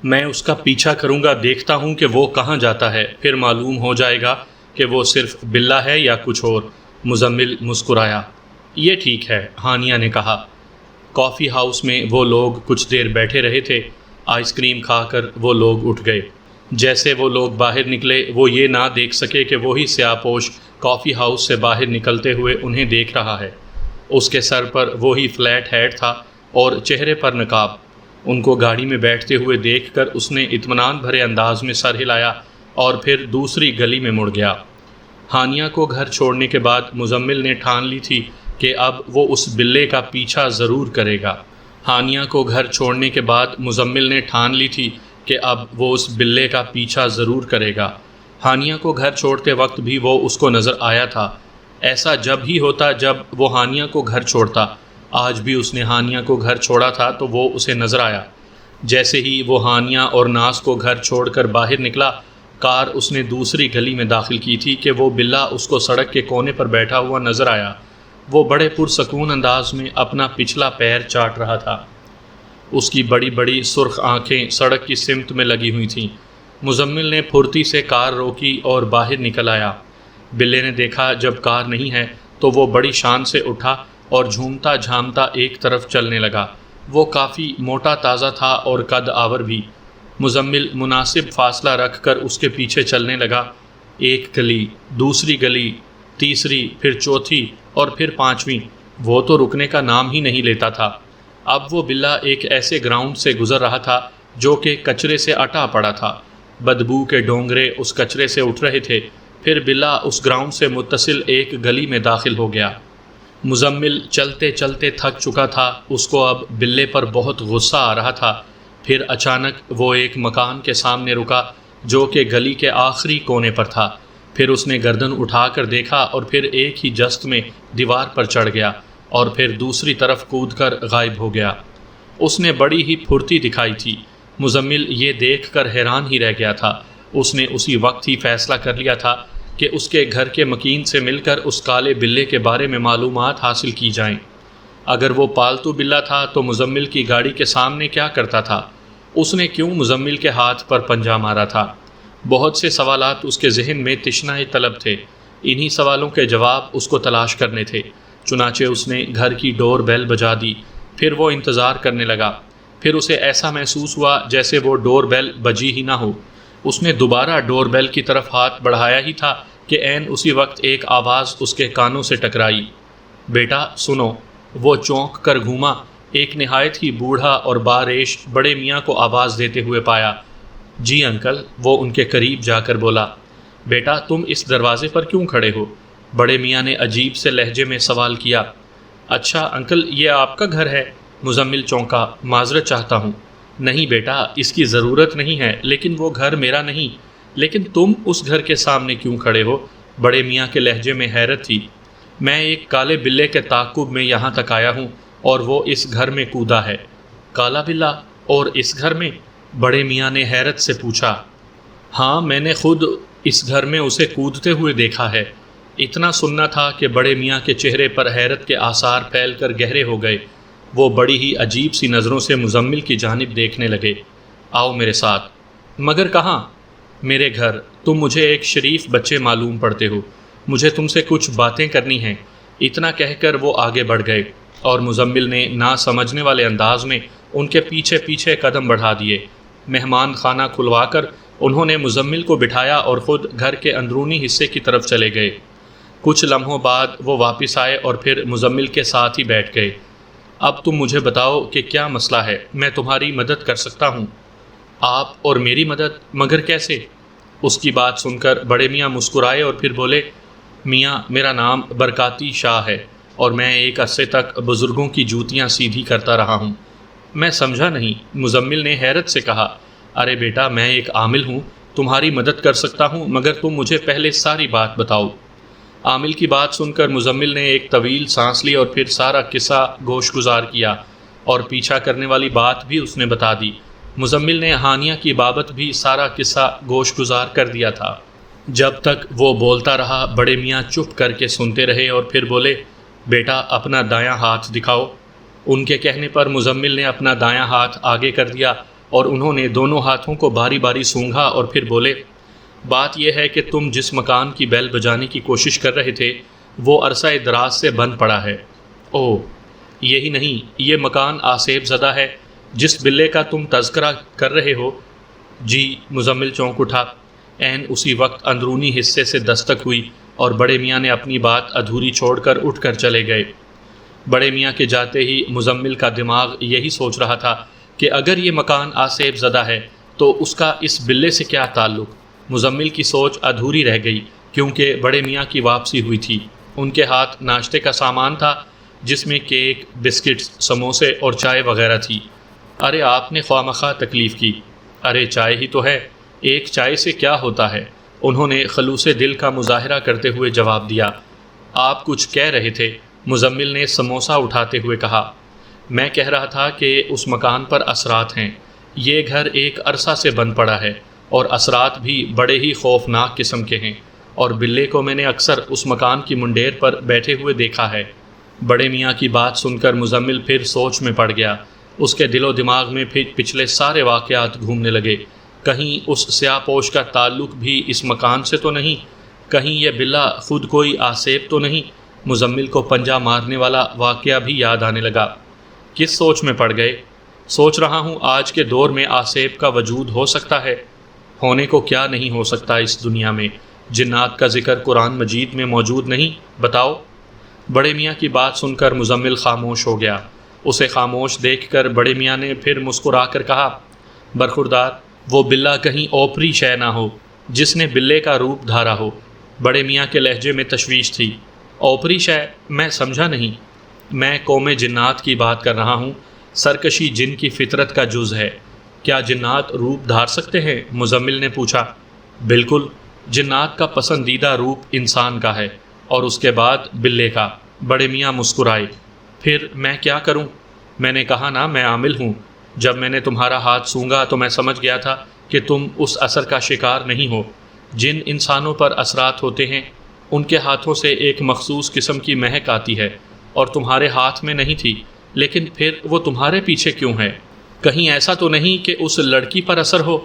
میں اس کا پیچھا کروں گا، دیکھتا ہوں کہ وہ کہاں جاتا ہے، پھر معلوم ہو جائے گا کہ وہ صرف بلّا ہے یا کچھ اور۔ مزمل مسکرایا۔ یہ ٹھیک ہے، ہانیہ نے کہا۔ کافی ہاؤس میں وہ لوگ کچھ دیر بیٹھے رہے تھے۔ آئس کریم کھا کر وہ لوگ اٹھ گئے۔ جیسے وہ لوگ باہر نکلے وہ یہ نہ دیکھ سکے کہ وہی سیاہ پوش کافی ہاؤس سے باہر نکلتے ہوئے انہیں دیکھ رہا ہے۔ اس کے سر پر وہی فلیٹ ہیٹ تھا اور چہرے پر نقاب۔ ان کو گاڑی میں بیٹھتے ہوئے دیکھ کر اس نے اطمینان بھرے انداز میں سر ہلایا اور پھر دوسری گلی میں مڑ گیا۔ ہانیہ کو گھر چھوڑنے کے بعد مزمل نے ٹھان لی تھی کہ اب وہ اس بلے کا پیچھا ضرور کرے گا۔ ہانیہ کو گھر چھوڑنے کے بعد مزمل نے ٹھان لی تھی کہ اب وہ اس بلے کا پیچھا ضرور کرے گا۔ ہانیہ کو گھر چھوڑتے وقت بھی وہ اس کو نظر آیا تھا۔ ایسا جب ہی ہوتا جب وہ ہانیہ کو گھر چھوڑتا۔ آج بھی اس نے ہانیہ کو گھر چھوڑا تھا تو وہ اسے نظر آیا۔ جیسے ہی وہ ہانیہ اور ناز کو گھر چھوڑ کر باہر نکلا، کار اس نے دوسری گلی میں داخل کی تھی کہ وہ بلّا اس کو سڑک کے کونے پر بیٹھا ہوا نظر آیا۔ وہ بڑے پرسکون انداز میں اپنا پچھلا پیر چاٹ رہا تھا۔ اس کی بڑی بڑی سرخ آنکھیں سڑک کی سمت میں لگی ہوئی تھیں۔ مزمل نے پھرتی سے کار روکی اور باہر نکل آیا۔ بلے نے دیکھا جب کار نہیں ہے تو وہ بڑی شان سے اٹھا اور جھومتا جھامتا ایک طرف چلنے لگا۔ وہ کافی موٹا تازہ تھا اور قد آور بھی۔ مزمل مناسب فاصلہ رکھ کر اس کے پیچھے چلنے لگا۔ ایک گلی، دوسری گلی، تیسری، پھر چوتھی اور پھر پانچویں۔ وہ تو رکنے کا نام ہی نہیں لیتا تھا۔ اب وہ بلّا ایک ایسے گراؤنڈ سے گزر رہا تھا جو کہ کچرے سے اٹا پڑا تھا۔ بدبو کے ڈونگرے اس کچرے سے اٹھ رہے تھے۔ پھر بلّا اس گراؤنڈ سے متصل ایک گلی میں داخل ہو گیا۔ مزمل چلتے چلتے تھک چکا تھا۔ اس کو اب بلے پر بہت غصہ آ رہا تھا۔ پھر اچانک وہ ایک مکان کے سامنے رکا جو کہ گلی کے آخری کونے پر تھا۔ پھر اس نے گردن اٹھا کر دیکھا اور پھر ایک ہی جست میں دیوار پر چڑھ گیا اور پھر دوسری طرف کود کر غائب ہو گیا۔ اس نے بڑی ہی پھرتی دکھائی تھی۔ مزمل یہ دیکھ کر حیران ہی رہ گیا تھا۔ اس نے اسی وقت ہی فیصلہ کر لیا تھا کہ اس کے گھر کے مکین سے مل کر اس کالے بلے کے بارے میں معلومات حاصل کی جائیں۔ اگر وہ پالتو بلّا تھا تو مزمل کی گاڑی کے سامنے کیا کرتا تھا؟ اس نے کیوں مزمل کے ہاتھ پر پنجہ مارا تھا؟ بہت سے سوالات اس کے ذہن میں تشنہ طلب تھے۔ انہی سوالوں کے جواب اس کو تلاش کرنے تھے۔ چنانچہ اس نے گھر کی ڈور بیل بجا دی۔ پھر وہ انتظار کرنے لگا۔ پھر اسے ایسا محسوس ہوا جیسے وہ ڈور بیل بجی ہی نہ ہو۔ اس نے دوبارہ ڈور بیل کی طرف ہاتھ بڑھایا ہی تھا کہ عین اسی وقت ایک آواز اس کے کانوں سے ٹکرائی۔ بیٹا سنو۔ وہ چونک کر گھوما۔ ایک نہایت ہی بوڑھا اور باریش بڑے میاں کو آواز دیتے ہوئے پایا۔ جی انکل، وہ ان کے قریب جا کر بولا۔ بیٹا تم اس دروازے پر کیوں کھڑے ہو؟ بڑے میاں نے عجیب سے لہجے میں سوال کیا۔ اچھا انکل، یہ آپ کا گھر ہے؟ مزمل چونکا۔ معذرت چاہتا ہوں۔ نہیں بیٹا، اس کی ضرورت نہیں ہے، لیکن وہ گھر میرا نہیں۔ لیکن تم اس گھر کے سامنے کیوں کھڑے ہو؟ بڑے میاں کے لہجے میں حیرت تھی۔ میں ایک کالے بلے کے تعاقب میں یہاں تک آیا ہوں اور وہ اس گھر میں کودا ہے۔ کالا بلّا؟ اور اس گھر میں؟ بڑے میاں نے حیرت سے پوچھا۔ ہاں، میں نے خود اس گھر میں اسے کودتے ہوئے دیکھا ہے۔ اتنا سننا تھا کہ بڑے میاں کے چہرے پر حیرت کے آثار پھیل کر گہرے ہو گئے۔ وہ بڑی ہی عجیب سی نظروں سے مزمل کی جانب دیکھنے لگے۔ آؤ میرے ساتھ۔ مگر کہاں؟ میرے گھر۔ تم مجھے ایک شریف بچے معلوم پڑتے ہو۔ مجھے تم سے کچھ باتیں کرنی ہیں۔ اتنا کہہ کر وہ آگے بڑھ گئے اور مزمل نے نہ سمجھنے والے انداز میں ان کے پیچھے پیچھے قدم بڑھا دیے۔ مہمان خانہ کھلوا کر انہوں نے مزمل کو بٹھایا اور خود گھر کے اندرونی حصے کی طرف چلے گئے۔ کچھ لمحوں بعد وہ واپس آئے اور پھر مزمل کے ساتھ ہی بیٹھ گئے۔ اب تم مجھے بتاؤ کہ کیا مسئلہ ہے؟ میں تمہاری مدد کر سکتا ہوں۔ آپ اور میری مدد؟ مگر کیسے؟ اس کی بات سن کر بڑے میاں مسکرائے اور پھر بولے، میاں میرا نام برکاتی شاہ ہے اور میں ایک عرصے تک بزرگوں کی جوتیاں سیدھی کرتا رہا ہوں۔ میں سمجھا نہیں، مزمل نے حیرت سے کہا۔ ارے بیٹا، میں ایک عامل ہوں، تمہاری مدد کر سکتا ہوں، مگر تم مجھے پہلے ساری بات بتاؤ۔ عامل کی بات سن کر مزمل نے ایک طویل سانس لی اور پھر سارا قصہ گوش گزار کیا اور پیچھا کرنے والی بات بھی اس نے بتا دی۔ مزمل نے ہانیہ کی بابت بھی سارا قصہ گوش گزار کر دیا تھا۔ جب تک وہ بولتا رہا بڑے میاں چپ کر کے سنتے رہے اور پھر بولے، بیٹا اپنا دایاں ہاتھ دکھاؤ۔ ان کے کہنے پر مزمل نے اپنا دایاں ہاتھ آگے کر دیا اور انہوں نے دونوں ہاتھوں کو باری باری سونگھا اور پھر بولے، بات یہ ہے کہ تم جس مکان کی بیل بجانے کی کوشش کر رہے تھے وہ عرصہ دراز سے بند پڑا ہے۔ اوہ، یہی نہیں، یہ مکان آسیب زدہ ہے جس بلے کا تم تذکرہ کر رہے ہو۔ جی، مزمل چونک اٹھا۔ عین اسی وقت اندرونی حصے سے دستک ہوئی اور بڑے میاں نے اپنی بات ادھوری چھوڑ کر اٹھ کر چلے گئے۔ بڑے میاں کے جاتے ہی مزمل کا دماغ یہی سوچ رہا تھا کہ اگر یہ مکان آسیب زدہ ہے تو اس کا اس بلے سے کیا تعلق۔ مزمل کی سوچ ادھوری رہ گئی کیونکہ بڑے میاں کی واپسی ہوئی تھی۔ ان کے ہاتھ ناشتے کا سامان تھا جس میں کیک، بسکٹس، سموسے اور چائے وغیرہ تھی۔ ارے آپ نے خواہ مخواہ تکلیف کی۔ ارے چائے ہی تو ہے، ایک چائے سے کیا ہوتا ہے، انہوں نے خلوص دل کا مظاہرہ کرتے ہوئے جواب دیا۔ آپ کچھ کہہ رہے تھے، مزمل نے سموسہ اٹھاتے ہوئے کہا۔ میں کہہ رہا تھا کہ اس مکان پر اثرات ہیں۔ یہ گھر ایک عرصہ سے بند پڑا ہے اور اثرات بھی بڑے ہی خوفناک قسم کے ہیں، اور بلے کو میں نے اکثر اس مکان کی منڈیر پر بیٹھے ہوئے دیکھا ہے۔ بڑے میاں کی بات سن کر مزمل پھر سوچ میں پڑ گیا۔ اس کے دل و دماغ میں پھر پچھلے سارے واقعات گھومنے لگے۔ کہیں اس سیاہ پوش کا تعلق بھی اس مکان سے تو نہیں، کہیں یہ بلا خود کوئی آسیب تو نہیں۔ مزمل کو پنجہ مارنے والا واقعہ بھی یاد آنے لگا۔ کس سوچ میں پڑ گئے؟ سوچ رہا ہوں آج کے دور میں آسیب کا وجود ہو سکتا ہے۔ ہونے کو کیا نہیں ہو سکتا اس دنیا میں؟ جنات کا ذکر قرآن مجید میں موجود نہیں؟ بتاؤ۔ بڑے میاں کی بات سن کر مزمل خاموش ہو گیا۔ اسے خاموش دیکھ کر بڑے میاں نے پھر مسکرا کر کہا، برخوردار، وہ بلا کہیں اوپری شے نہ ہو جس نے بلے کا روپ دھارا ہو۔ بڑے میاں کے لہجے میں تشویش تھی۔ اوپری شے؟ میں سمجھا نہیں۔ میں قوم جنات کی بات کر رہا ہوں۔ سرکشی جن کی فطرت کا جز ہے۔ کیا جنات روپ دھار سکتے ہیں؟ مزمل نے پوچھا۔ بالکل، جنات کا پسندیدہ روپ انسان کا ہے اور اس کے بعد بلے کا۔ بڑے میاں مسکرائے۔ پھر میں کیا کروں؟ میں نے کہا نا، میں عامل ہوں۔ جب میں نے تمہارا ہاتھ سونگھا تو میں سمجھ گیا تھا کہ تم اس اثر کا شکار نہیں ہو۔ جن انسانوں پر اثرات ہوتے ہیں ان کے ہاتھوں سے ایک مخصوص قسم کی مہک آتی ہے اور تمہارے ہاتھ میں نہیں تھی، لیکن پھر وہ تمہارے پیچھے کیوں ہے؟ کہیں ایسا تو نہیں کہ اس لڑکی پر اثر ہو؟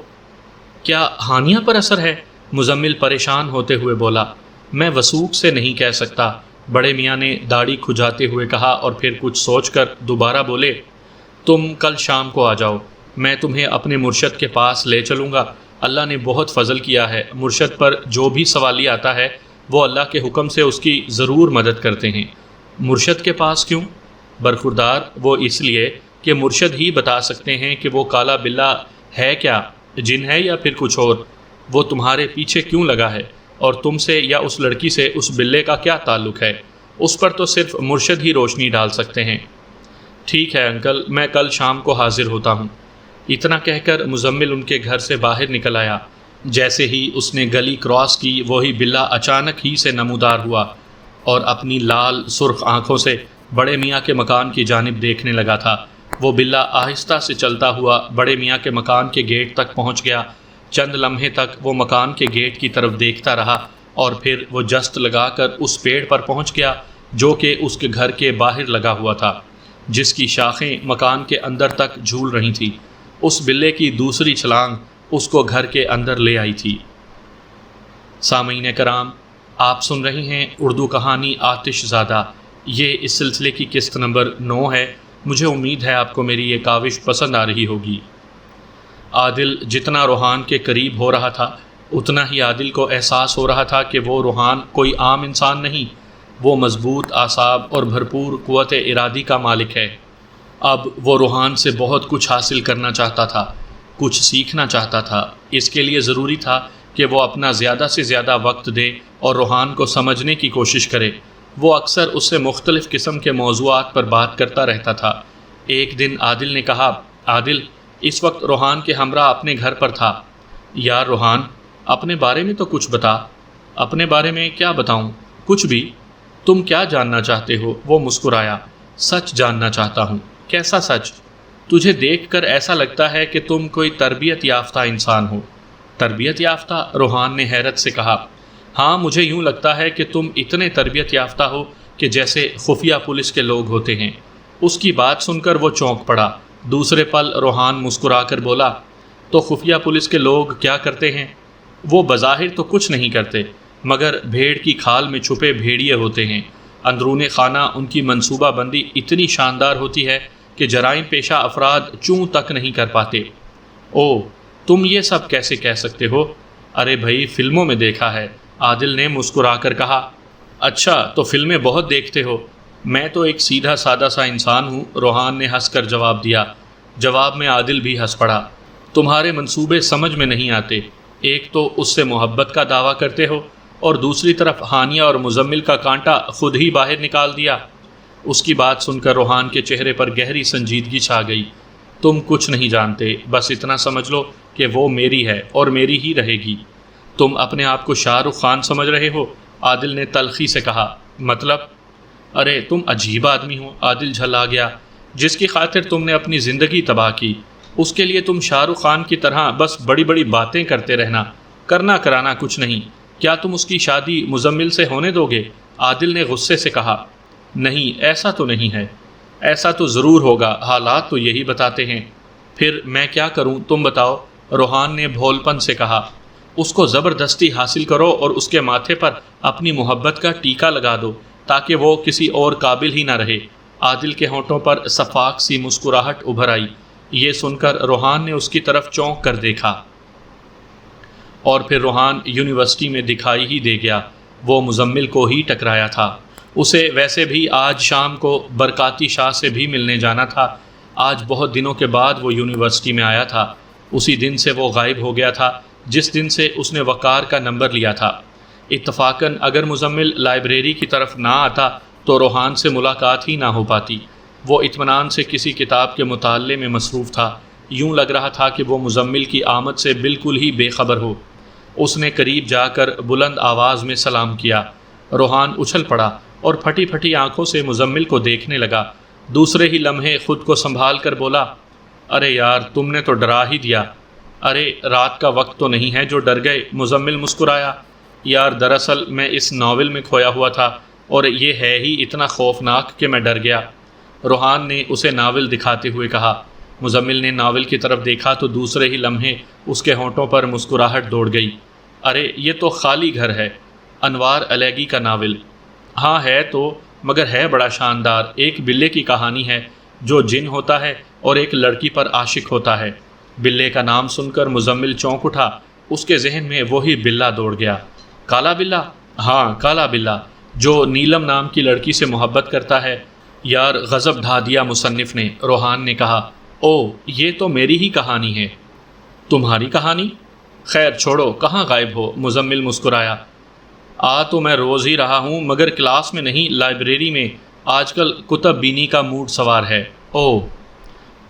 کیا ہانیہ پر اثر ہے؟ مزمل پریشان ہوتے ہوئے بولا۔ میں وثوق سے نہیں کہہ سکتا، بڑے میاں نے داڑھی کھجاتے ہوئے کہا اور پھر کچھ سوچ کر دوبارہ بولے، تم کل شام کو آ جاؤ، میں تمہیں اپنے مرشد کے پاس لے چلوں گا۔ اللہ نے بہت فضل کیا ہے، مرشد پر جو بھی سوالی آتا ہے وہ اللہ کے حکم سے اس کی ضرور مدد کرتے ہیں۔ مرشد کے پاس کیوں؟ برخوردار، وہ اس لیے کہ مرشد ہی بتا سکتے ہیں کہ وہ کالا بلا ہے کیا، جن ہے یا پھر کچھ اور۔ وہ تمہارے پیچھے کیوں لگا ہے اور تم سے یا اس لڑکی سے اس بلے کا کیا تعلق ہے؟ اس پر تو صرف مرشد ہی روشنی ڈال سکتے ہیں۔ ٹھیک ہے انکل، میں کل شام کو حاضر ہوتا ہوں۔ اتنا کہہ کر مزمل ان کے گھر سے باہر نکل آیا۔ جیسے ہی اس نے گلی کراس کی، وہی بلا اچانک ہی سے نمودار ہوا اور اپنی لال سرخ آنکھوں سے بڑے میاں کے مکان کی جانب دیکھنے لگا تھا۔ وہ بلا آہستہ سے چلتا ہوا بڑے میاں کے مکان کے گیٹ تک پہنچ گیا۔ چند لمحے تک وہ مکان کے گیٹ کی طرف دیکھتا رہا اور پھر وہ جست لگا کر اس پیڑ پر پہنچ گیا جو کہ اس کے گھر کے باہر لگا ہوا تھا، جس کی شاخیں مکان کے اندر تک جھول رہی تھیں۔ اس بلے کی دوسری چھلانگ اس کو گھر کے اندر لے آئی تھی۔ سامعین کرام، آپ سن رہے ہیں اردو کہانی آتش زادہ۔ یہ اس سلسلے کی قسط نمبر 9 ہے۔ مجھے امید ہے آپ کو میری یہ کاوش پسند آ رہی ہوگی۔ عادل جتنا روحان کے قریب ہو رہا تھا اتنا ہی عادل کو احساس ہو رہا تھا کہ وہ روحان کوئی عام انسان نہیں، وہ مضبوط اعصاب اور بھرپور قوت ارادی کا مالک ہے۔ اب وہ روحان سے بہت کچھ حاصل کرنا چاہتا تھا، کچھ سیکھنا چاہتا تھا۔ اس کے لیے ضروری تھا کہ وہ اپنا زیادہ سے زیادہ وقت دے اور روحان کو سمجھنے کی کوشش کرے۔ وہ اکثر اس سے مختلف قسم کے موضوعات پر بات کرتا رہتا تھا۔ ایک دن عادل نے کہا، عادل، اس وقت روحان کے ہمراہ اپنے گھر پر تھا۔ یار روحان، اپنے بارے میں تو کچھ بتا۔ اپنے بارے میں کیا بتاؤں؟ کچھ بھی۔ تم کیا جاننا چاہتے ہو؟ وہ مسکرایا۔ سچ جاننا چاہتا ہوں۔ کیسا سچ؟ تجھے دیکھ کر ایسا لگتا ہے کہ تم کوئی تربیت یافتہ انسان ہو۔ تربیت یافتہ؟ روحان نے حیرت سے کہا۔ ہاں، مجھے یوں لگتا ہے کہ تم اتنے تربیت یافتہ ہو کہ جیسے خفیہ پولیس کے لوگ ہوتے ہیں۔ اس کی بات سن کر وہ چونک پڑا۔ دوسرے پل روحان مسکرا کر بولا، تو خفیہ پولیس کے لوگ کیا کرتے ہیں؟ وہ بظاہر تو کچھ نہیں کرتے، مگر بھیڑ کی کھال میں چھپے بھیڑیے ہوتے ہیں۔ اندرون خانہ ان کی منصوبہ بندی اتنی شاندار ہوتی ہے کہ جرائم پیشہ افراد چوں تک نہیں کر پاتے۔ او، تم یہ سب کیسے کہہ سکتے ہو؟ ارے بھائی، فلموں میں دیکھا ہے، عادل نے مسکرا کر کہا۔ اچھا، تو فلمیں بہت دیکھتے ہو؟ میں تو ایک سیدھا سادہ سا انسان ہوں، روحان نے ہنس کر جواب دیا۔ جواب میں عادل بھی ہنس پڑا۔ تمہارے منصوبے سمجھ میں نہیں آتے، ایک تو اس سے محبت کا دعویٰ کرتے ہو اور دوسری طرف ہانیہ اور مزمل کا کانٹا خود ہی باہر نکال دیا۔ اس کی بات سن کر روحان کے چہرے پر گہری سنجیدگی چھا گئی۔ تم کچھ نہیں جانتے، بس اتنا سمجھ لو کہ وہ میری ہے اور میری ہی رہے گی۔ تم اپنے آپ کو شاہ رخ خان سمجھ رہے ہو؟ عادل نے تلخی سے کہا۔ مطلب؟ ارے تم عجیب آدمی ہو، عادل جھلا گیا۔ جس کی خاطر تم نے اپنی زندگی تباہ کی، اس کے لیے تم شاہ رخ خان کی طرح بس بڑی بڑی باتیں کرتے رہنا، کرنا کرانا کچھ نہیں۔ کیا تم اس کی شادی مزمل سے ہونے دو گے؟ عادل نے غصے سے کہا۔ نہیں، ایسا تو نہیں ہے۔ ایسا تو ضرور ہوگا، حالات تو یہی بتاتے ہیں۔ پھر میں کیا کروں، تم بتاؤ، روحان نے بھول پن سے کہا۔ اس کو زبردستی حاصل کرو اور اس کے ماتھے پر اپنی محبت کا ٹیکا لگا دو تاکہ وہ کسی اور قابل ہی نہ رہے۔ عادل کے ہونٹوں پر صفاق سی مسکراہٹ ابھر آئی۔ یہ سن کر روحان نے اس کی طرف چونک کر دیکھا، اور پھر روحان یونیورسٹی میں دکھائی ہی دے گیا۔ وہ مزمل کو ہی ٹکرایا تھا۔ اسے ویسے بھی آج شام کو برکاتی شاہ سے بھی ملنے جانا تھا۔ آج بہت دنوں کے بعد وہ یونیورسٹی میں آیا تھا۔ اسی دن سے وہ غائب ہو گیا تھا جس دن سے اس نے وقار کا نمبر لیا تھا۔ اتفاقاً اگر مزمل لائبریری کی طرف نہ آتا تو روحان سے ملاقات ہی نہ ہو پاتی۔ وہ اطمینان سے کسی کتاب کے مطالعے میں مصروف تھا۔ یوں لگ رہا تھا کہ وہ مزمل کی آمد سے بالکل ہی بے خبر ہو۔ اس نے قریب جا کر بلند آواز میں سلام کیا۔ روحان اچھل پڑا اور پھٹی پھٹی آنکھوں سے مزمل کو دیکھنے لگا۔ دوسرے ہی لمحے خود کو سنبھال کر بولا، ارے یار، تم نے تو ڈرا ہی دیا۔ ارے رات کا وقت تو نہیں ہے جو ڈر گئے، مزمل مسکرایا۔ یار دراصل میں اس ناول میں کھویا ہوا تھا اور یہ ہے ہی اتنا خوفناک کہ میں ڈر گیا، روحان نے اسے ناول دکھاتے ہوئے کہا۔ مزمل نے ناول کی طرف دیکھا تو دوسرے ہی لمحے اس کے ہونٹوں پر مسکراہٹ دوڑ گئی۔ ارے یہ تو خالی گھر ہے، انوار علیگی کا ناول۔ ہاں ہے تو، مگر ہے بڑا شاندار۔ ایک بلے کی کہانی ہے جو جن ہوتا ہے اور ایک لڑکی پر عاشق ہوتا ہے۔ بلے کا نام سن کر مزمل چونک اٹھا۔ اس کے ذہن میں وہی بلہ دوڑ گیا۔ کالا بلہ؟ ہاں، کالا بلہ، جو نیلم نام کی لڑکی سے محبت کرتا ہے۔ یار غضب ڈھا دیا مصنف نے، روحان نے کہا۔ او، یہ تو میری ہی کہانی ہے۔ تمہاری کہانی؟ خیر چھوڑو، کہاں غائب ہو؟ مزمل مسکرایا۔ تو میں روز ہی رہا ہوں، مگر کلاس میں نہیں، لائبریری میں۔ آج کل کتب بینی کا موڈ سوار ہے۔ او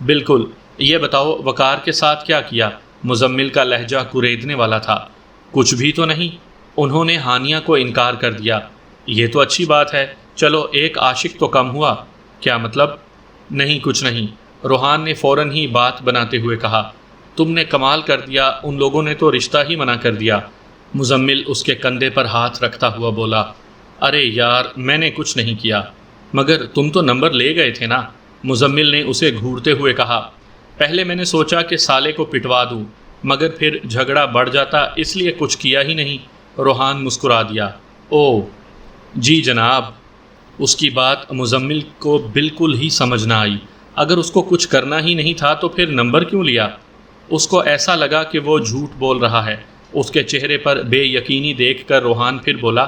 بالکل، یہ بتاؤ وقار کے ساتھ کیا کیا؟ مزمل کا لہجہ کریدنے والا تھا۔ کچھ بھی تو نہیں، انہوں نے ہانیہ کو انکار کر دیا۔ یہ تو اچھی بات ہے، چلو ایک عاشق تو کم ہوا۔ کیا مطلب؟ نہیں کچھ نہیں، روحان نے فوراً ہی بات بناتے ہوئے کہا۔ تم نے کمال کر دیا، ان لوگوں نے تو رشتہ ہی منع کر دیا۔ مزمل اس کے کندھے پر ہاتھ رکھتا ہوا بولا۔ ارے یار، میں نے کچھ نہیں کیا۔ مگر تم تو نمبر لے گئے تھے نا، مزمل نے اسے گھورتے ہوئے کہا۔ پہلے میں نے سوچا کہ سالے کو پٹوا دوں، مگر پھر جھگڑا بڑھ جاتا، اس لیے کچھ کیا ہی نہیں، روحان مسکرا دیا۔ او جی جناب۔ اس کی بات مزمل کو بالکل ہی سمجھ نہ آئی۔ اگر اس کو کچھ کرنا ہی نہیں تھا تو پھر نمبر کیوں لیا؟ اس کو ایسا لگا کہ وہ جھوٹ بول رہا ہے۔ اس کے چہرے پر بے یقینی دیکھ کر روحان پھر بولا،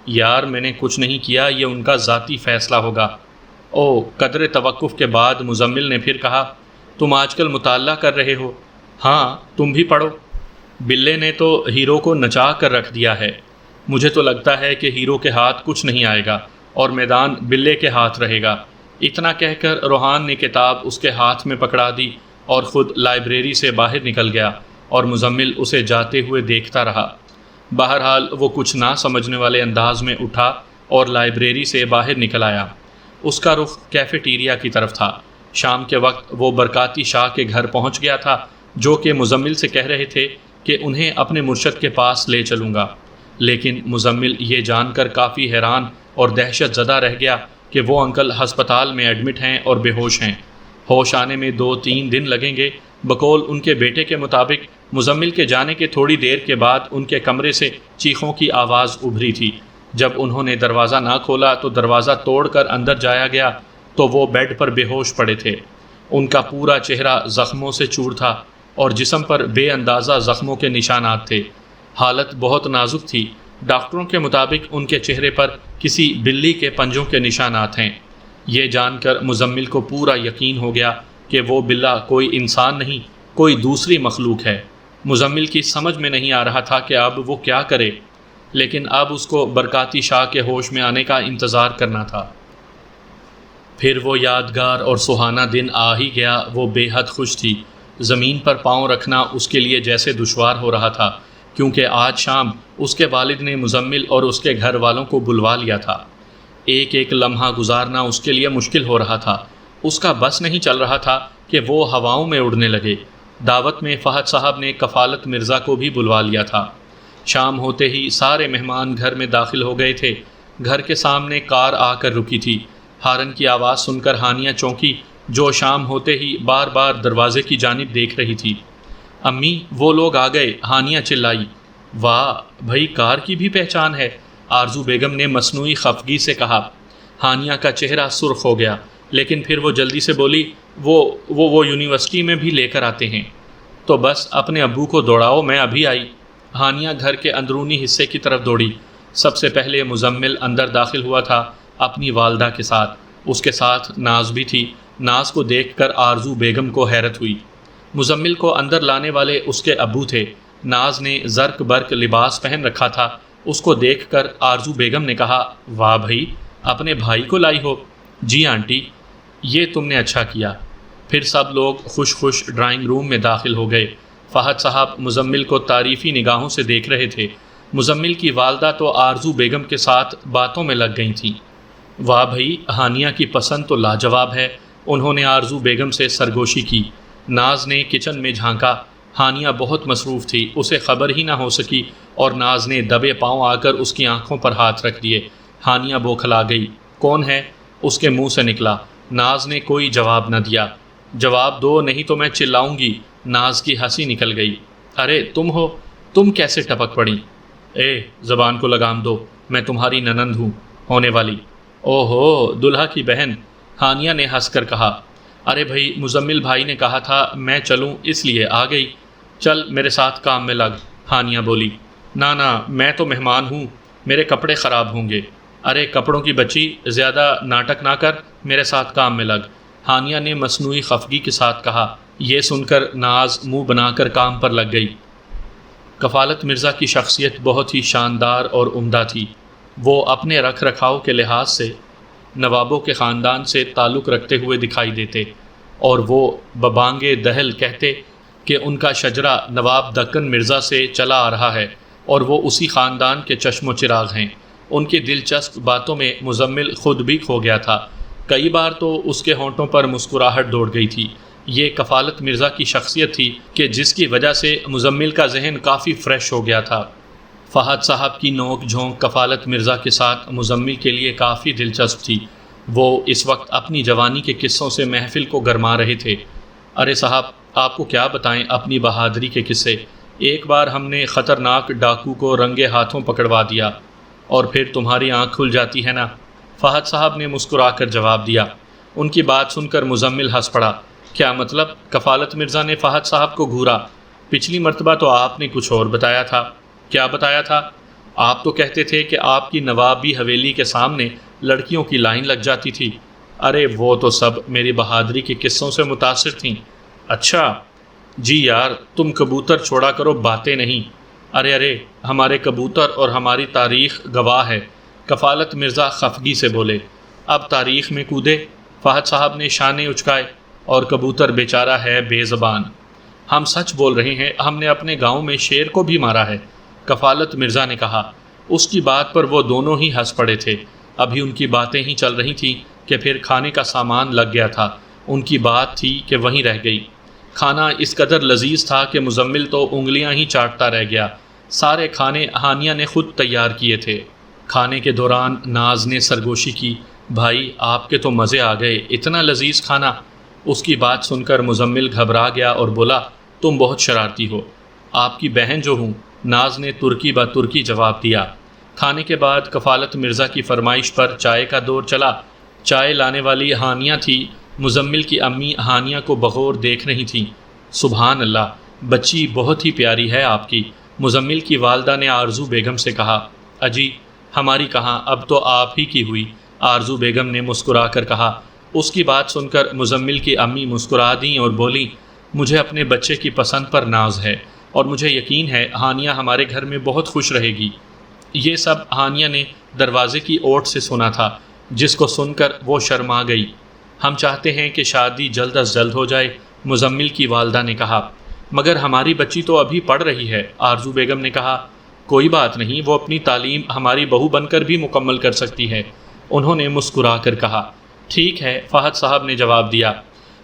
یار میں نے کچھ نہیں کیا، یہ ان کا ذاتی فیصلہ ہوگا۔ او قدر توقف کے بعد مزمل نے پھر کہا، تم آج کل مطالعہ کر رہے ہو؟ ہاں، تم بھی پڑھو۔ بلے نے تو ہیرو کو نچا کر رکھ دیا ہے۔ مجھے تو لگتا ہے کہ ہیرو کے ہاتھ کچھ نہیں آئے گا اور میدان بلے کے ہاتھ رہے گا۔ اتنا کہہ کر روحان نے کتاب اس کے ہاتھ میں پکڑا دی اور خود لائبریری سے باہر نکل گیا، اور مزمل اسے جاتے ہوئے دیکھتا رہا۔ بہرحال وہ کچھ نہ سمجھنے والے انداز میں اٹھا اور لائبریری سے باہر نکل آیا۔ اس کا رخ کیفیٹیریا کی طرف تھا۔ شام کے وقت وہ برکاتی شاہ کے گھر پہنچ گیا تھا، جو کہ مزمل سے کہہ رہے تھے کہ انہیں اپنے مرشد کے پاس لے چلوں گا، لیکن مزمل یہ جان کر کافی حیران اور دہشت زدہ رہ گیا کہ وہ انکل ہسپتال میں ایڈمٹ ہیں اور بے ہوش ہیں۔ ہوش آنے میں 2-3 دن لگیں گے۔ بقول ان کے بیٹے کے مطابق مزمل کے جانے کے تھوڑی دیر کے بعد ان کے کمرے سے چیخوں کی آواز ابھری تھی۔ جب انہوں نے دروازہ نہ کھولا تو دروازہ توڑ کر اندر جایا گیا تو وہ بیڈ پر بے ہوش پڑے تھے۔ ان کا پورا چہرہ زخموں سے چور تھا اور جسم پر بے اندازہ زخموں کے نشانات تھے۔ حالت بہت نازک تھی۔ ڈاکٹروں کے مطابق ان کے چہرے پر کسی بلی کے پنجوں کے نشانات ہیں۔ یہ جان کر مزمل کو پورا یقین ہو گیا کہ وہ بلّا کوئی انسان نہیں، کوئی دوسری مخلوق ہے۔ مزمل کی سمجھ میں نہیں آ رہا تھا کہ اب وہ کیا کرے، لیکن اب اس کو برکاتی شاہ کے ہوش میں آنے کا انتظار کرنا تھا۔ پھر وہ یادگار اور سہانا دن آ ہی گیا۔ وہ بے حد خوش تھی۔ زمین پر پاؤں رکھنا اس کے لیے جیسے دشوار ہو رہا تھا، کیونکہ آج شام اس کے والد نے مزمل اور اس کے گھر والوں کو بلوا لیا تھا۔ ایک ایک لمحہ گزارنا اس کے لیے مشکل ہو رہا تھا۔ اس کا بس نہیں چل رہا تھا کہ وہ ہواؤں میں اڑنے لگے۔ دعوت میں فہد صاحب نے کفالت مرزا کو بھی بلوا لیا تھا۔ شام ہوتے ہی سارے مہمان گھر میں داخل ہو گئے تھے۔ گھر کے سامنے کار آ کر رکی تھی۔ ہارن کی آواز سن کر ہانیہ چونکی، جو شام ہوتے ہی بار بار دروازے کی جانب دیکھ رہی تھی۔ امی، وہ لوگ آ گئے، ہانیہ چلائی۔ واہ بھئی، کار کی بھی پہچان ہے، آرزو بیگم نے مصنوعی خفگی سے کہا۔ ہانیہ کا چہرہ سرخ ہو گیا، لیکن پھر وہ جلدی سے بولی، وہ یونیورسٹی میں بھی لے کر آتے ہیں۔ تو بس اپنے ابو کو دوڑاؤ، میں ابھی آئی۔ ہانیہ گھر کے اندرونی حصے کی طرف دوڑی۔ سب سے پہلے مزمل اندر داخل ہوا تھا اپنی والدہ کے ساتھ۔ اس کے ساتھ ناز بھی تھی۔ ناز کو دیکھ کر آرزو بیگم کو حیرت ہوئی۔ مزمل کو اندر لانے والے اس کے ابو تھے۔ ناز نے زرق برق لباس پہن رکھا تھا۔ اس کو دیکھ کر آرزو بیگم نے کہا، واہ بھائی، اپنے بھائی کو لائی ہو؟ جی آنٹی، یہ تم نے اچھا کیا۔ پھر سب لوگ خوش خوش ڈرائنگ روم میں داخل ہو گئے۔ فہد صاحب مزمل کو تعریفی نگاہوں سے دیکھ رہے تھے۔ مزمل کی والدہ تو آرزو بیگم کے ساتھ باتوں میں لگ گئی تھیں۔ واہ بھئی، ہانیہ کی پسند تو لاجواب ہے، انہوں نے آرزو بیگم سے سرگوشی کی۔ ناز نے کچن میں جھانکا۔ ہانیہ بہت مصروف تھی، اسے خبر ہی نہ ہو سکی، اور ناز نے دبے پاؤں آ کر اس کی آنکھوں پر ہاتھ رکھ دیے۔ ہانیہ بوکھلا گئی۔ کون ہے؟ اس کے منہ سے نکلا۔ ناز نے کوئی جواب نہ دیا۔ جواب دو، نہیں تو میں چلاؤں گی۔ ناز کی ہنسی نکل گئی۔ ارے تم ہو، تم کیسے ٹپک پڑی؟ اے زبان کو لگام دو، میں تمہاری ننند ہوں، ہونے والی۔ او ہو، دلہا کی بہن، ہانیہ نے ہنس کر کہا۔ ارے بھائی، مزمل بھائی نے کہا تھا میں چلوں، اس لیے آ گئی۔ چل میرے ساتھ کام میں لگ، ہانیہ بولی۔ نہ میں تو مہمان ہوں، میرے کپڑے خراب ہوں گے۔ ارے کپڑوں کی بچی، زیادہ ناٹک نہ کر، میرے ساتھ کام میں لگ، ہانیہ نے مصنوعی خفگی کے ساتھ کہا۔ یہ سن کر ناز منہ بنا کر کام پر لگ گئی۔ کفالت مرزا کی شخصیت بہت ہی شاندار اور عمدہ تھی۔ وہ اپنے رکھ رکھاؤ کے لحاظ سے نوابوں کے خاندان سے تعلق رکھتے ہوئے دکھائی دیتے، اور وہ ببانگِ دہل کہتے کہ ان کا شجرہ نواب دکن مرزا سے چلا آ رہا ہے، اور وہ اسی خاندان کے چشم و چراغ ہیں۔ ان کی دلچسپ باتوں میں مزمل خود بھی کھو گیا تھا۔ کئی بار تو اس کے ہونٹوں پر مسکراہٹ دوڑ گئی تھی۔ یہ کفالت مرزا کی شخصیت تھی کہ جس کی وجہ سے مزمل کا ذہن کافی فریش ہو گیا تھا۔ فہد صاحب کی نوک جھونک کفالت مرزا کے ساتھ مزمل کے لیے کافی دلچسپ تھی۔ وہ اس وقت اپنی جوانی کے قصوں سے محفل کو گرما رہے تھے۔ ارے صاحب، آپ کو کیا بتائیں اپنی بہادری کے قصے۔ ایک بار ہم نے خطرناک ڈاکو کو رنگے ہاتھوں پکڑوا دیا، اور پھر تمہاری آنکھ کھل جاتی ہے نا، فہد صاحب نے مسکرا کر جواب دیا۔ ان کی بات سن کر مزمل ہنس پڑا۔ کیا مطلب؟ کفالت مرزا نے فہد صاحب کو گھورا۔ پچھلی مرتبہ تو آپ نے کچھ اور بتایا تھا۔ کیا بتایا تھا؟ آپ تو کہتے تھے کہ آپ کی نوابی حویلی کے سامنے لڑکیوں کی لائن لگ جاتی تھی۔ ارے وہ تو سب میری بہادری کے قصوں سے متاثر تھیں۔ اچھا جی یار، تم کبوتر چھوڑا کرو، باتیں نہیں۔ ارے ہمارے کبوتر اور ہماری تاریخ گواہ ہے، کفالت مرزا خفگی سے بولے۔ اب تاریخ میں کودے، فہد صاحب نے شانے اچکائے، اور کبوتر بیچارہ ہے بے زبان۔ ہم سچ بول رہے ہیں، ہم نے اپنے گاؤں میں شیر کو بھی مارا ہے، کفالت مرزا نے کہا۔ اس کی بات پر وہ دونوں ہی ہنس پڑے تھے۔ ابھی ان کی باتیں ہی چل رہی تھیں کہ پھر کھانے کا سامان لگ گیا تھا۔ ان کی بات تھی کہ وہیں رہ گئی۔ کھانا اس قدر لذیذ تھا کہ مزمل تو انگلیاں ہی چاٹتا رہ گیا۔ سارے کھانے ہانیہ نے خود تیار کیے تھے۔ کھانے کے دوران ناز نے سرگوشی کی، بھائی آپ کے تو مزے آ گئے، اتنا لذیذ کھانا۔ اس کی بات سن کر مزمل گھبرا گیا اور بولا تم بہت شرارتی ہو۔ آپ کی بہن جو ہوں، ناز نے ترکی با ترکی جواب دیا۔ کھانے کے بعد کفالت مرزا کی فرمائش پر چائے کا دور چلا۔ چائے لانے والی ہانیہ تھی۔ مزمل کی امی ہانیہ کو بغور دیکھ رہی تھیں۔ سبحان اللہ، بچی بہت ہی پیاری ہے آپ کی، مزمل کی والدہ نے آرزو بیگم سے کہا۔ اجی ہماری کہاں، اب تو آپ ہی کی ہوئی، آرزو بیگم نے مسکرا کر کہا۔ اس کی بات سن کر مزمل کی امی مسکرا دیں اور بولیں مجھے اپنے بچے کی پسند پر ناز ہے اور مجھے یقین ہے ہانیہ ہمارے گھر میں بہت خوش رہے گی۔ یہ سب ہانیہ نے دروازے کی اوٹ سے سنا تھا، جس کو سن کر وہ شرما گئی۔ ہم چاہتے ہیں کہ شادی جلد از جلد ہو جائے، مزمل کی والدہ نے کہا۔ مگر ہماری بچی تو ابھی پڑھ رہی ہے، آرزو بیگم نے کہا۔ کوئی بات نہیں، وہ اپنی تعلیم ہماری بہو بن کر بھی مکمل کر سکتی ہے، انہوں نے مسکرا کر کہا۔ ٹھیک ہے، فہد صاحب نے جواب دیا،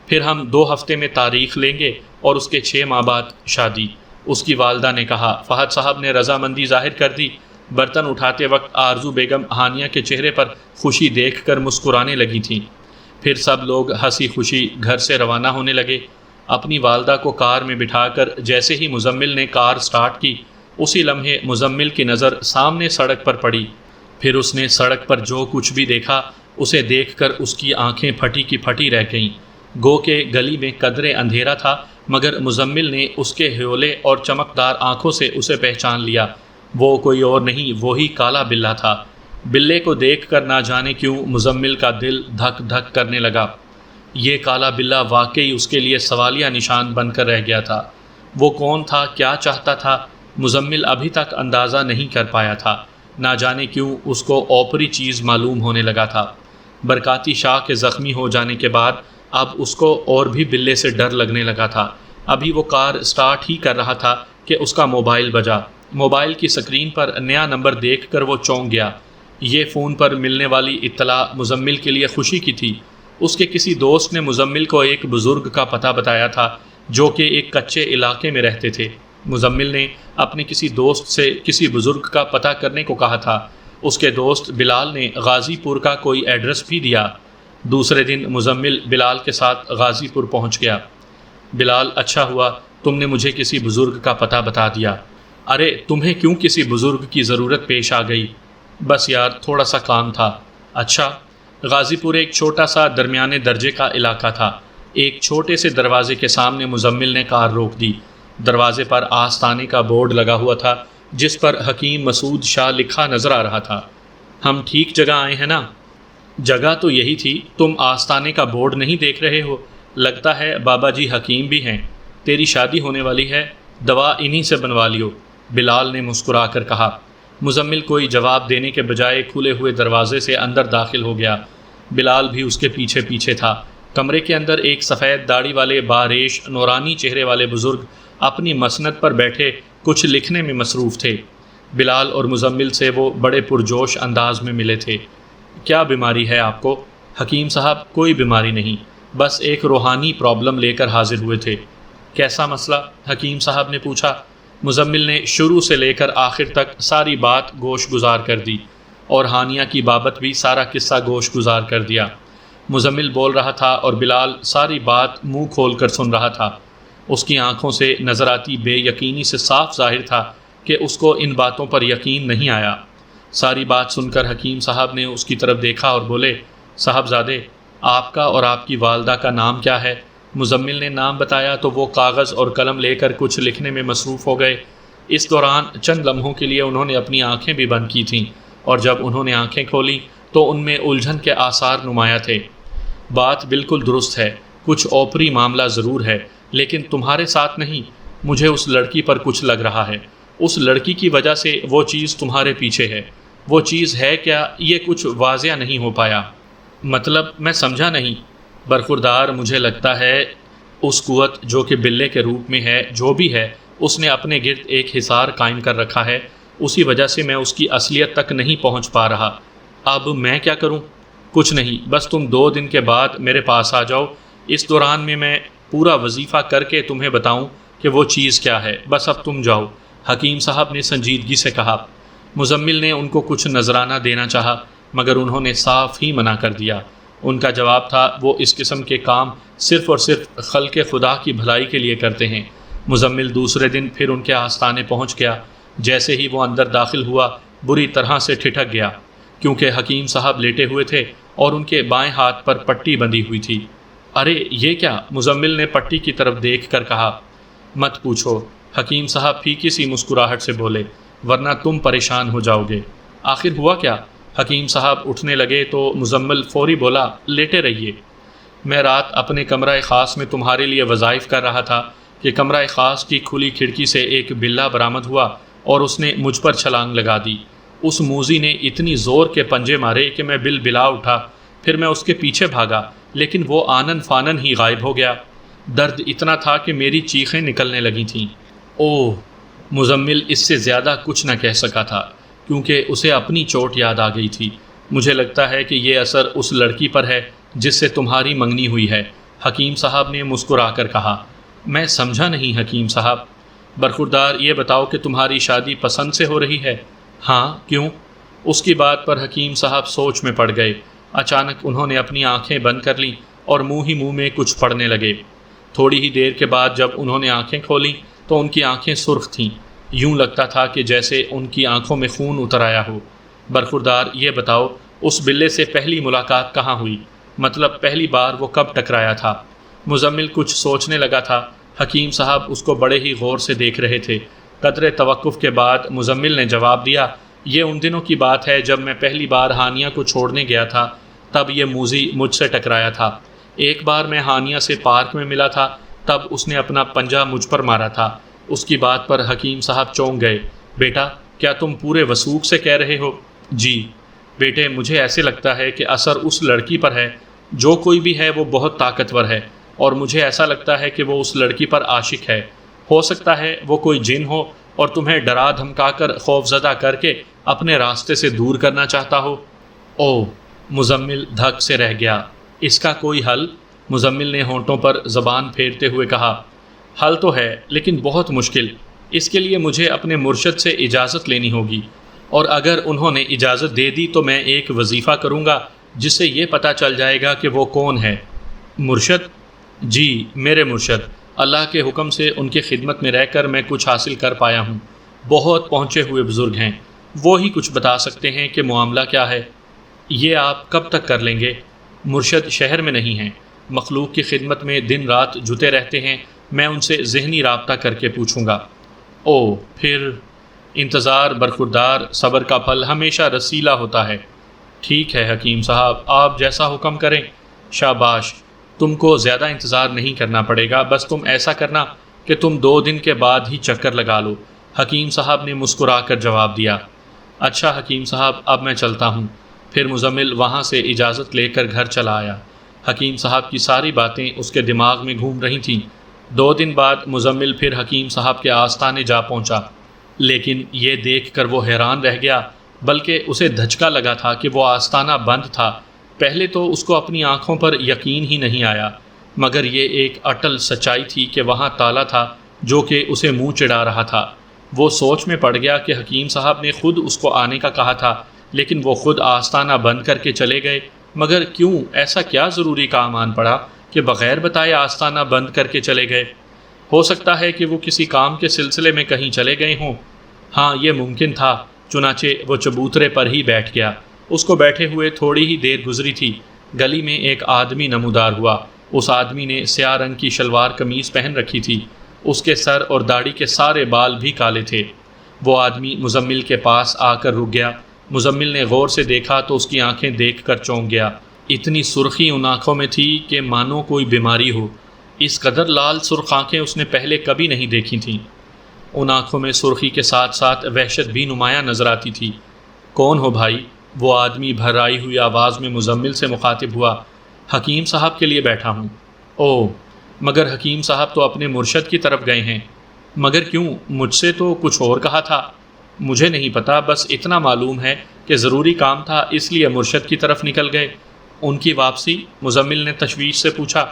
پھر ہم 2 ہفتے میں تاریخ لیں گے اور اس کے 6 ماہ بعد شادی، اس کی والدہ نے کہا۔ فہد صاحب نے رضامندی ظاہر کر دی۔ برتن اٹھاتے وقت آرزو بیگم ہانیہ کے چہرے پر خوشی دیکھ کر مسکرانے لگی تھیں۔ پھر سب لوگ ہنسی خوشی گھر سے روانہ ہونے لگے۔ اپنی والدہ کو کار میں بٹھا کر جیسے ہی مزمل نے کار سٹارٹ کی، اسی لمحے مزمل کی نظر سامنے سڑک پر پڑی۔ پھر اس نے سڑک پر جو کچھ بھی دیکھا اسے دیکھ کر اس کی آنکھیں پھٹی کی پھٹی رہ گئیں۔ گو کہ گلی میں قدرے اندھیرا تھا، مگر مزمل نے اس کے ہیولے اور چمکدار آنکھوں سے اسے پہچان لیا۔ وہ کوئی اور نہیں، وہی کالا بلّا تھا۔ بلے کو دیکھ کر نہ جانے کیوں مزمل کا دل دھک دھک کرنے لگا۔ یہ کالا بلّا واقعی اس کے لیے سوالیہ نشان بن کر رہ گیا تھا۔ وہ کون تھا، کیا چاہتا تھا، مزمل ابھی تک اندازہ نہیں کر پایا تھا۔ نہ جانے کیوں اس کو اوپری چیز معلوم ہونے لگا تھا۔ برکاتی شاہ کے زخمی ہو جانے کے بعد اب اس کو اور بھی بلے سے ڈر لگنے لگا تھا۔ ابھی وہ کار سٹارٹ ہی کر رہا تھا کہ اس کا موبائل بجا۔ موبائل کی سکرین پر نیا نمبر دیکھ کر وہ چونک گیا۔ یہ فون پر ملنے والی اطلاع مزمل کے لیے خوشی کی تھی۔ اس کے کسی دوست نے مزمل کو ایک بزرگ کا پتہ بتایا تھا جو کہ ایک کچے علاقے میں رہتے تھے۔ مزمل نے اپنے کسی دوست سے کسی بزرگ کا پتہ کرنے کو کہا تھا۔ اس کے دوست بلال نے غازی پور کا کوئی ایڈریس بھی دیا۔ دوسرے دن مزمل بلال کے ساتھ غازی پور پہنچ گیا۔ بلال، اچھا ہوا تم نے مجھے کسی بزرگ کا پتہ بتا دیا۔ ارے تمہیں کیوں کسی بزرگ کی ضرورت پیش آ گئی؟ بس یار تھوڑا سا کام تھا۔ اچھا۔ غازی پور ایک چھوٹا سا درمیانے درجے کا علاقہ تھا۔ ایک چھوٹے سے دروازے کے سامنے مزمل نے کار روک دی۔ دروازے پر آستانے کا بورڈ لگا ہوا تھا جس پر حکیم مسعود شاہ لکھا نظر آ رہا تھا۔ ہم ٹھیک جگہ آئے ہیں نا؟ جگہ تو یہی تھی، تم آستانے کا بورڈ نہیں دیکھ رہے ہو؟ لگتا ہے بابا جی حکیم بھی ہیں۔ تیری شادی ہونے والی ہے، دوا انہی سے بنوا لیو، بلال نے مسکرا کر کہا۔ مزمل کوئی جواب دینے کے بجائے کھلے ہوئے دروازے سے اندر داخل ہو گیا۔ بلال بھی اس کے پیچھے پیچھے تھا۔ کمرے کے اندر ایک سفید داڑھی والے باریش نورانی چہرے والے بزرگ اپنی مسند پر بیٹھے کچھ لکھنے میں مصروف تھے۔ بلال اور مزمل سے وہ بڑے پرجوش انداز میں ملے تھے۔ کیا بیماری ہے آپ کو؟ حکیم صاحب کوئی بیماری نہیں، بس ایک روحانی پرابلم لے کر حاضر ہوئے تھے۔ کیسا مسئلہ؟ حکیم صاحب نے پوچھا۔ مزمل نے شروع سے لے کر آخر تک ساری بات گوش گزار کر دی اور ہانیہ کی بابت بھی سارا قصہ گوش گزار کر دیا۔ مزمل بول رہا تھا اور بلال ساری بات منہ کھول کر سن رہا تھا۔ اس کی آنکھوں سے نظر آتی بے یقینی سے صاف ظاہر تھا کہ اس کو ان باتوں پر یقین نہیں آیا۔ ساری بات سن کر حکیم صاحب نے اس کی طرف دیکھا اور بولے، صاحبزادے آپ کا اور آپ کی والدہ کا نام کیا ہے؟ مزمل نے نام بتایا تو وہ کاغذ اور قلم لے کر کچھ لکھنے میں مصروف ہو گئے۔ اس دوران چند لمحوں کے لیے انہوں نے اپنی آنکھیں بھی بند کی تھیں، اور جب انہوں نے آنکھیں کھولیں تو ان میں الجھن کے آثار نمایاں تھے۔ بات بالکل درست ہے، کچھ اوپری معاملہ ضرور ہے، لیکن تمہارے ساتھ نہیں۔ مجھے اس لڑکی پر کچھ لگ رہا ہے، اس لڑکی کی وجہ سے وہ چیز تمہارے پیچھے ہے۔ وہ چیز ہے کیا؟ یہ کچھ واضح نہیں ہو پایا۔ مطلب میں سمجھا نہیں۔ برخوردار، مجھے لگتا ہے اس قوت جو کہ بلے کے روپ میں ہے، جو بھی ہے، اس نے اپنے گرد ایک حصار قائم کر رکھا ہے، اسی وجہ سے میں اس کی اصلیت تک نہیں پہنچ پا رہا۔ اب میں کیا کروں؟ کچھ نہیں، بس تم 2 دن کے بعد میرے پاس آ جاؤ۔ اس دوران میں پورا وظیفہ کر کے تمہیں بتاؤں کہ وہ چیز کیا ہے۔ بس اب تم جاؤ، حکیم صاحب نے سنجیدگی سے کہا۔ مزمل نے ان کو کچھ نذرانہ دینا چاہا، مگر انہوں نے صاف ہی منع کر دیا۔ ان کا جواب تھا وہ اس قسم کے کام صرف اور صرف خلق خدا کی بھلائی کے لیے کرتے ہیں۔ مزمل دوسرے دن پھر ان کے آستانے پہنچ گیا۔ جیسے ہی وہ اندر داخل ہوا بری طرح سے ٹھٹک گیا، کیونکہ حکیم صاحب لیٹے ہوئے تھے اور ان کے بائیں ہاتھ پر پٹی بندھی ہوئی تھی۔ ارے یہ کیا؟ مزمل نے پٹی کی طرف دیکھ کر کہا۔ مت پوچھو، حکیم صاحب پھیکی سی مسکراہٹ سے بولے، ورنہ تم پریشان ہو جاؤ گے۔ آخر ہوا کیا؟ حکیم صاحب اٹھنے لگے تو مزمل فوری بولا، لیٹے رہیے۔ میں رات اپنے کمرہ خاص میں تمہارے لیے وظائف کر رہا تھا کہ کمرہ خاص کی کھلی کھڑکی سے ایک بلہ برآمد ہوا اور اس نے مجھ پر چھلانگ لگا دی۔ اس موذی نے اتنی زور کے پنجے مارے کہ میں بلا اٹھا۔ پھر میں اس کے پیچھے بھاگا، لیکن وہ آنن فانن ہی غائب ہو گیا۔ درد اتنا تھا کہ میری چیخیں نکلنے لگی تھیں۔ اوہ! مزمل اس سے زیادہ کچھ نہ کہہ سکا تھا، کیونکہ اسے اپنی چوٹ یاد آ گئی تھی۔ مجھے لگتا ہے کہ یہ اثر اس لڑکی پر ہے جس سے تمہاری منگنی ہوئی ہے، حکیم صاحب نے مسکرا کر کہا۔ میں سمجھا نہیں حکیم صاحب۔ برخوردار، یہ بتاؤ کہ تمہاری شادی پسند سے ہو رہی ہے؟ ہاں، کیوں؟ اس کی بات پر حکیم صاحب سوچ میں پڑ گئے۔ اچانک انہوں نے اپنی آنکھیں بند کر لیں اور منہ ہی منہ میں کچھ پڑھنے لگے۔ تھوڑی ہی دیر کے بعد جب انہوں نے آنکھیں کھولیں تو ان کی آنکھیں سرخ تھیں، یوں لگتا تھا کہ جیسے ان کی آنکھوں میں خون اتر آیا ہو۔ برخوردار، یہ بتاؤ اس بلے سے پہلی ملاقات کہاں ہوئی؟ مطلب پہلی بار وہ کب ٹکرایا تھا؟ مزمل کچھ سوچنے لگا تھا۔ حکیم صاحب اس کو بڑے ہی غور سے دیکھ رہے تھے۔ قدرے توقف کے بعد مزمل نے جواب دیا، یہ ان دنوں کی بات ہے جب میں پہلی بار ہانیہ کو چھوڑنے گیا تھا، تب یہ موذی مجھ سے ٹکرایا تھا۔ ایک بار میں ہانیہ سے پارک میں ملا تھا، تب اس نے اپنا پنجہ مجھ پر مارا تھا۔ اس کی بات پر حکیم صاحب چونک گئے۔ بیٹا، کیا تم پورے وثوق سے کہہ رہے ہو؟ جی بیٹے، مجھے ایسے لگتا ہے کہ اثر اس لڑکی پر ہے۔ جو کوئی بھی ہے وہ بہت طاقتور ہے، اور مجھے ایسا لگتا ہے کہ وہ اس لڑکی پر عاشق ہے۔ ہو سکتا ہے وہ کوئی جن ہو اور تمہیں ڈرا دھمکا کر خوفزدہ کر کے اپنے راستے سے دور کرنا چاہتا ہو۔ اوہ! مزمل دھک سے رہ گیا۔ اس کا کوئی حل؟ مزمل نے ہونٹوں پر زبان پھیرتے ہوئے کہا۔ حل تو ہے، لیکن بہت مشکل۔ اس کے لیے مجھے اپنے مرشد سے اجازت لینی ہوگی، اور اگر انہوں نے اجازت دے دی تو میں ایک وظیفہ کروں گا جس سے یہ پتہ چل جائے گا کہ وہ کون ہے۔ مرشد؟ جی، میرے مرشد۔ اللہ کے حکم سے ان کی خدمت میں رہ کر میں کچھ حاصل کر پایا ہوں۔ بہت پہنچے ہوئے بزرگ ہیں، وہی کچھ بتا سکتے ہیں کہ معاملہ کیا ہے۔ یہ آپ کب تک کر لیں گے؟ مرشد شہر میں نہیں ہیں، مخلوق کی خدمت میں دن رات جتے رہتے ہیں، میں ان سے ذہنی رابطہ کر کے پوچھوں گا۔ اوہ، پھر انتظار برخوردار، صبر کا پھل ہمیشہ رسیلا ہوتا ہے۔ ٹھیک ہے حکیم صاحب، آپ جیسا حکم کریں۔ شاباش، تم کو زیادہ انتظار نہیں کرنا پڑے گا، بس تم ایسا کرنا کہ تم 2 دن کے بعد ہی چکر لگا لو، حکیم صاحب نے مسکرا کر جواب دیا۔ اچھا حکیم صاحب، اب میں چلتا ہوں۔ پھر مزمل وہاں سے اجازت لے کر گھر چلا آیا۔ حکیم صاحب کی ساری باتیں اس کے دماغ میں گھوم رہی تھیں۔ 2 دن بعد مزمل پھر حکیم صاحب کے آستانے جا پہنچا، لیکن یہ دیکھ کر وہ حیران رہ گیا، بلکہ اسے دھچکا لگا تھا کہ وہ آستانہ بند تھا۔ پہلے تو اس کو اپنی آنکھوں پر یقین ہی نہیں آیا، مگر یہ ایک اٹل سچائی تھی کہ وہاں تالا تھا جو کہ اسے منہ چڑھا رہا تھا۔ وہ سوچ میں پڑ گیا کہ حکیم صاحب نے خود اس کو آنے کا کہا تھا، لیکن وہ خود آستانہ بند کر کے چلے گئے۔ مگر کیوں؟ ایسا کیا ضروری کام آن پڑا کہ بغیر بتائے آستانہ بند کر کے چلے گئے؟ ہو سکتا ہے کہ وہ کسی کام کے سلسلے میں کہیں چلے گئے ہوں۔ ہاں، یہ ممکن تھا۔ چنانچہ وہ چبوترے پر ہی بیٹھ گیا۔ اس کو بیٹھے ہوئے تھوڑی ہی دیر گزری تھی، گلی میں ایک آدمی نمودار ہوا۔ اس آدمی نے سیاہ رنگ کی شلوار قمیض پہن رکھی تھی۔ اس کے سر اور داڑھی کے سارے بال بھی کالے تھے۔ وہ آدمی مزمل کے پاس آ کر رک گیا۔ مزمل نے غور سے دیکھا تو اس کی آنکھیں دیکھ کر چونک گیا۔ اتنی سرخی ان آنکھوں میں تھی کہ مانو کوئی بیماری ہو۔ اس قدر لال سرخ آنکھیں اس نے پہلے کبھی نہیں دیکھی تھیں۔ ان آنکھوں میں سرخی کے ساتھ ساتھ وحشت بھی نمایاں نظر آتی تھی۔ کون ہو بھائی؟ وہ آدمی بھرائی ہوئی آواز میں مزمل سے مخاطب ہوا۔ حکیم صاحب کے لیے بیٹھا ہوں۔ اوہ، مگر حکیم صاحب تو اپنے مرشد کی طرف گئے ہیں۔ مگر کیوں؟ مجھ سے تو کچھ اور کہا تھا۔ مجھے نہیں پتا، بس اتنا معلوم ہے کہ ضروری کام تھا، اس لیے مرشد کی طرف نکل گئے۔ ان کی واپسی؟ مزمل نے تشویش سے پوچھا۔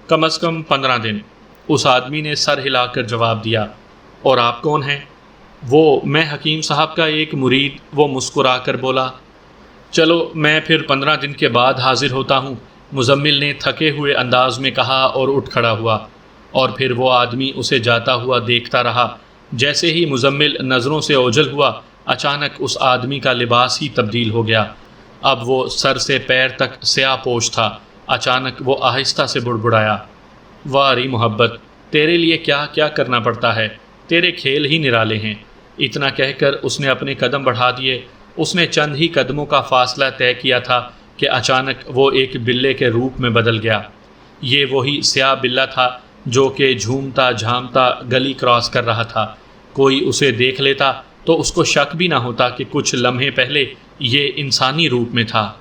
کم از کم 15 دن، اس آدمی نے سر ہلا کر جواب دیا۔ اور آپ کون ہیں؟ وہ میں حکیم صاحب کا ایک مرید۔ وہ مسکرا کر بولا، چلو میں پھر 15 دن کے بعد حاضر ہوتا ہوں۔ مزمل نے تھکے ہوئے انداز میں کہا اور اٹھ کھڑا ہوا، اور پھر وہ آدمی اسے جاتا ہوا دیکھتا رہا۔ جیسے ہی مزمل نظروں سے اوجھل ہوا، اچانک اس آدمی کا لباس ہی تبدیل ہو گیا۔ اب وہ سر سے پیر تک سیاہ پوش تھا۔ اچانک وہ آہستہ سے بڑبڑایا، واری محبت، تیرے لیے کیا کیا کرنا پڑتا ہے، تیرے کھیل ہی نرالے ہیں۔ اتنا کہہ کر اس نے اپنے قدم بڑھا دیے۔ اس نے چند ہی قدموں کا فاصلہ طے کیا تھا کہ اچانک وہ ایک بلے کے روپ میں بدل گیا۔ یہ وہی سیاہ بلّا تھا جو کہ جھومتا جھامتا گلی کراس کر رہا تھا۔ کوئی اسے دیکھ لیتا تو اس کو شک بھی نہ ہوتا کہ کچھ لمحے پہلے یہ انسانی روپ میں تھا۔